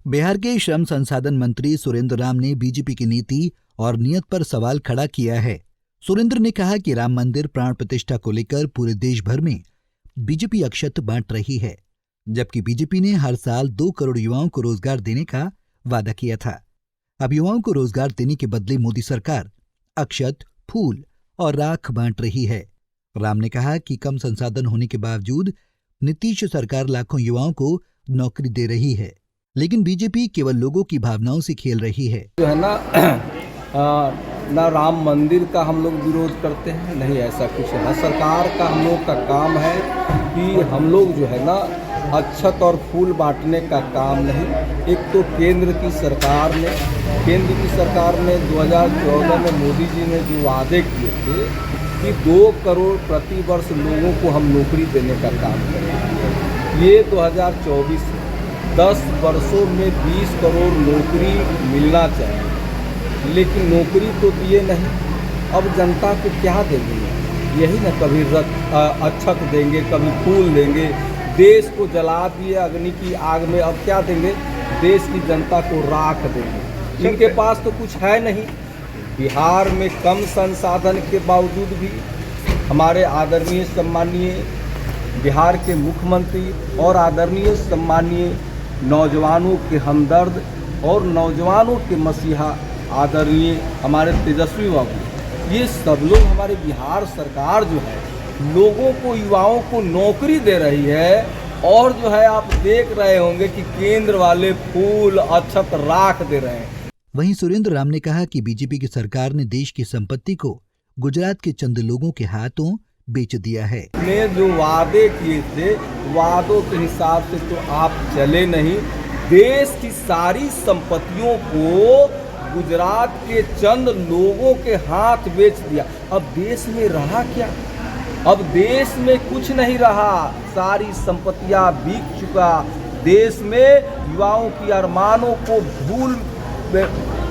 बिहार के श्रम संसाधन मंत्री सुरेंद्र राम ने बीजेपी की नीति और नीयत पर सवाल खड़ा किया है। सुरेंद्र ने कहा कि राम मंदिर प्राण प्रतिष्ठा को लेकर पूरे देश भर में बीजेपी अक्षत बांट रही है, जबकि बीजेपी ने हर साल 2 करोड़ युवाओं को रोजगार देने का वादा किया था। अब युवाओं को रोजगार देने के बदले मोदी सरकार अक्षत, फूल और राख बांट रही है। राम ने कहा कि कम संसाधन होने के बावजूद नीतीश सरकार लाखों युवाओं को नौकरी दे रही है, लेकिन बीजेपी केवल लोगों की भावनाओं से खेल रही है। जो है ना राम मंदिर का हम लोग विरोध करते हैं, नहीं ऐसा कुछ है। सरकार का हम लोग का काम है कि हम लोग जो है ना अक्षत और फूल बांटने का काम नहीं। एक तो केंद्र की सरकार ने 2014 में मोदी जी ने जो वादे किए थे कि 2 करोड़ प्रति वर्ष लोगों को हम नौकरी देने का काम करेंगे, ये 2024 है। 10 वर्षों में 20 करोड़ नौकरी मिलना चाहिए, लेकिन नौकरी तो दिए नहीं। अब जनता को क्या देंगे? यही ना, कभी अक्षत देंगे, कभी फूल देंगे, देश को जला दिए अग्नि की आग में। अब क्या देंगे? देश की जनता को राख देंगे। इनके पास तो कुछ है नहीं। बिहार में कम संसाधन के बावजूद भी हमारे आदरणीय सम्मानीय बिहार के मुख्यमंत्री और आदरणीय सम्मानीय नौजवानों के हमदर्द और नौजवानों के मसीहा आदरणीय हमारे तेजस्वी बाबू, ये सब लोग, हमारे बिहार सरकार जो है लोगों को, युवाओं को नौकरी दे रही है। और जो है आप देख रहे होंगे कि केंद्र वाले फूल, अक्षत, राख दे रहे हैं। वहीं सुरेंद्र राम ने कहा कि बीजेपी की सरकार ने देश की संपत्ति को गुजरात के चंद लोगों के हाथों बेच दिया है। ने जो वादे किए थे, वादों के हिसाब से तो आप चले नहीं। देश की सारी संपत्तियों को गुजरात के चंद लोगों के हाथ बेच दिया। अब देश में रहा क्या? अब देश में कुछ नहीं रहा, सारी संपत्तियां बिक चुका। देश में युवाओं की अरमानों को धूल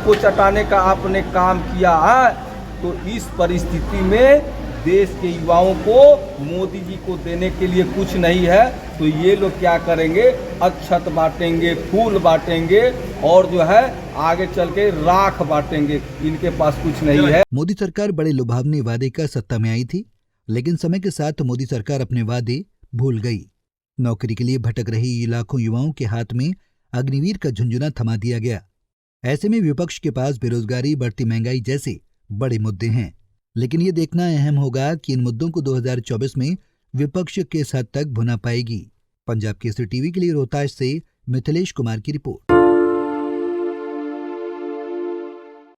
को चटाने का आपने काम किया है। तो इस परिस्थिति में देश के युवाओं को मोदी जी को देने के लिए कुछ नहीं है, तो ये लोग क्या करेंगे? अक्षत बांटेंगे, फूल बांटेंगे और जो है आगे चल के राख बांटेंगे। इनके पास कुछ नहीं है। मोदी सरकार बड़े लुभावने वादे का सत्ता में आई थी, लेकिन समय के साथ मोदी सरकार अपने वादे भूल गई। नौकरी के लिए भटक रही लाखों युवाओं के हाथ में अग्निवीर का झुंझुना थमा दिया गया। ऐसे में विपक्ष के पास बेरोजगारी, बढ़ती महंगाई जैसे बड़े मुद्दे हैं, लेकिन ये देखना अहम होगा कि इन मुद्दों को 2024 में विपक्ष किस हद तक भुना पाएगी। पंजाब केसरी टीवी के लिए रोहतास से मिथिलेश कुमार की रिपोर्ट।